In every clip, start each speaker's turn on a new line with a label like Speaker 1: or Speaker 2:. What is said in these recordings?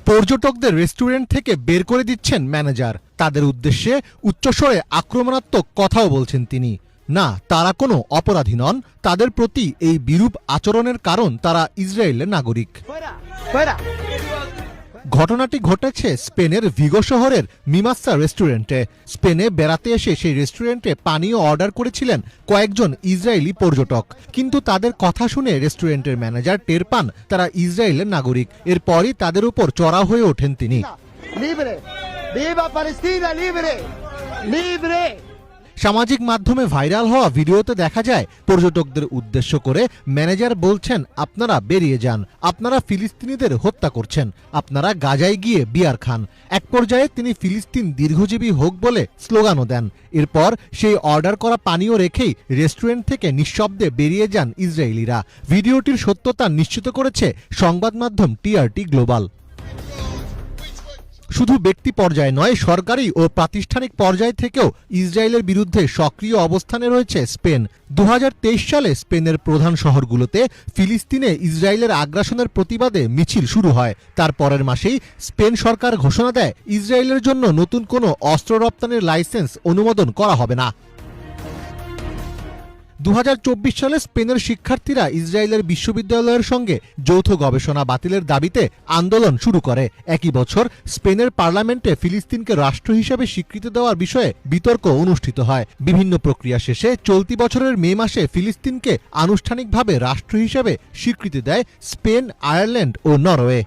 Speaker 1: পর্যটকদের রেস্টুরেন্ট থেকে বের করে দিচ্ছেন ম্যানেজার। তাদের উদ্দেশ্যে উচ্চস্বরে আক্রমণাত্মক কথাও বলছেন তিনি। না, তারা কোনো অপরাধী নন। তাদের প্রতি এই বিরূপ আচরণের কারণ তারা ইসরায়েলের নাগরিক। ঘটনাটি ঘটেছে স্পেনের ভিগো শহরের মিমাসা রেস্টুরেন্টে। স্পেনে বেড়াতে এসে সেই রেস্টুরেন্টে পানীয় অর্ডার করেছিলেন কয়েকজন ইসরায়েলি পর্যটক, কিন্তু তাদের কথা শুনে রেস্টুরেন্টের ম্যানেজার টের পান তারা ইসরায়েলের নাগরিক। এরপরই তাদের উপর চড়াও হয়ে ওঠেন তিনি। সামাজিক মাধ্যমে ভাইরাল হওয়া ভিডিওতে দেখা যায় পর্যটকদের উদ্দেশ্য করে ম্যানেজার বলছেন, আপনারা বেরিয়ে যান, আপনারা ফিলিস্তিনিদের হত্যা করছেন, আপনারা গাজায় গিয়ে বিয়ার খান। এক পর্যায়ে তিনি ফিলিস্তিন দীর্ঘজীবী হোক বলে স্লোগানও দেন। এরপর সেই অর্ডার করা পানীয় রেখেই রেস্টুরেন্ট থেকে নিঃশব্দে বেরিয়ে যান ইসরায়েলিরা। ভিডিওটির সত্যতা নিশ্চিত করেছে সংবাদ মাধ্যম টিআরটি গ্লোবাল। শুধু ব্যক্তি পর্যায়ে নয়, সরকারি ও প্রাতিষ্ঠানিক পর্যায় থেকেও ইসরায়েলের বিরুদ্ধে সক্রিয় অবস্থানে রয়েছে স্পেন। 2023 সালে স্পেনের প্রধান শহরগুলোতে ফিলিস্তিনে ইসরায়েলের আগ্রাসনের প্রতিবাদে মিছিল শুরু হয়। তার পরের মাসেই স্পেন সরকার ঘোষণা দেয়, ইসরায়েলের জন্য নতুন কোনো অস্ত্র রপ্তানির লাইসেন্স অনুমোদন করা হবে না। 2024 সালে স্পেনের শিক্ষার্থীরা ইসরায়েলের বিশ্ববিদ্যালয়ের সঙ্গে যৌথ গবেষণা বাতিলের দাবিতে আন্দোলন শুরু করে। একই বছর স্পেনের পার্লামেন্টে ফিলিস্তিনকে রাষ্ট্র হিসেবে স্বীকৃতি দেওয়ার বিষয়ে বিতর্ক অনুষ্ঠিত হয়। বিভিন্ন প্রক্রিয়া শেষে চলতি বছরের মে মাসে ফিলিস্তিনকে আনুষ্ঠানিকভাবে রাষ্ট্র হিসেবে স্বীকৃতি দেয় স্পেন, আয়ারল্যান্ড ও নরওয়ে।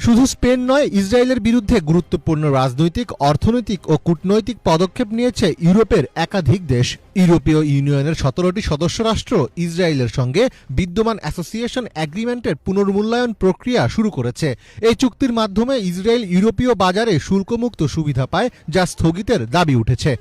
Speaker 1: শুধু স্পেন নয়, ইসরায়েলের বিরুদ্ধে গুরুত্বপূর্ণ রাজনৈতিক, অর্থনৈতিক ও কূটনৈতিক পদক্ষেপ নিয়েছে ইউরোপের একাধিক দেশ। ইউরোপীয় ইউনিয়নের 17টি সদস্য রাষ্ট্র ইসরায়েলের সঙ্গে বিদ্যমান অ্যাসোসিয়েশন এগ্রিমেন্টের পুনর্মূল্যায়ন প্রক্রিয়া শুরু করেছে। এই চুক্তির মাধ্যমে ইসরায়েল ইউরোপীয় বাজারে শুল্কমুক্ত সুবিধা পায়, যা স্থগিতের দাবি উঠেছে।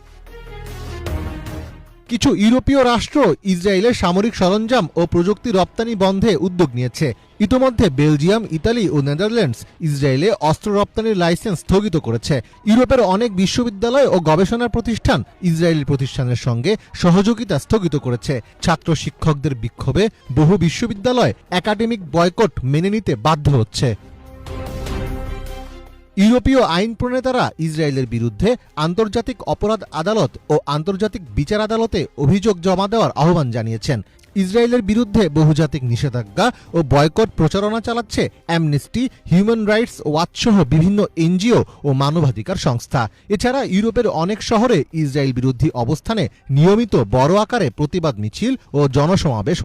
Speaker 1: কিছু ইউরোপীয় রাষ্ট্র ইসরায়েলের সামরিক সরঞ্জাম ও প্রযুক্তি রপ্তানি বন্ধে উদ্যোগ নিয়েছে। ইতোমধ্যে বেলজিয়াম, ইতালি ও নেদারল্যান্ডস ইসরায়েলে অস্ত্র রপ্তানির লাইসেন্স স্থগিত করেছে। ইউরোপের অনেক বিশ্ববিদ্যালয় ও গবেষণা প্রতিষ্ঠান ইসরায়েলি প্রতিষ্ঠানের সঙ্গে সহযোগিতা স্থগিত করেছে। ছাত্র শিক্ষকদের বিক্ষোভে বহু বিশ্ববিদ্যালয় একাডেমিক বয়কট মেনে নিতে বাধ্য হচ্ছে। ইউরোপীয় আইন প্রণেতারা ইসরায়েলের বিরুদ্ধে আন্তর্জাতিক অপরাধ আদালত ও আন্তর্জাতিক বিচার আদালতে অভিযোগ জমা দেওয়ার আহ্বান জানিয়েছেন। ইসরায়েলের বিরুদ্ধে বহুজাতিক নিষেধাজ্ঞা ও বয়কট প্রচারণা চালাচ্ছে অ্যামনেস্টি, হিউম্যান রাইটস ওয়াচ সহ বিভিন্ন এনজিও ও মানবাধিকার সংস্থা। এছাড়া ইউরোপের অনেক শহরে ইসরায়েল বিরোধী অবস্থানে নিয়মিত বড় আকারে প্রতিবাদ মিছিল ও জনসমাবেশ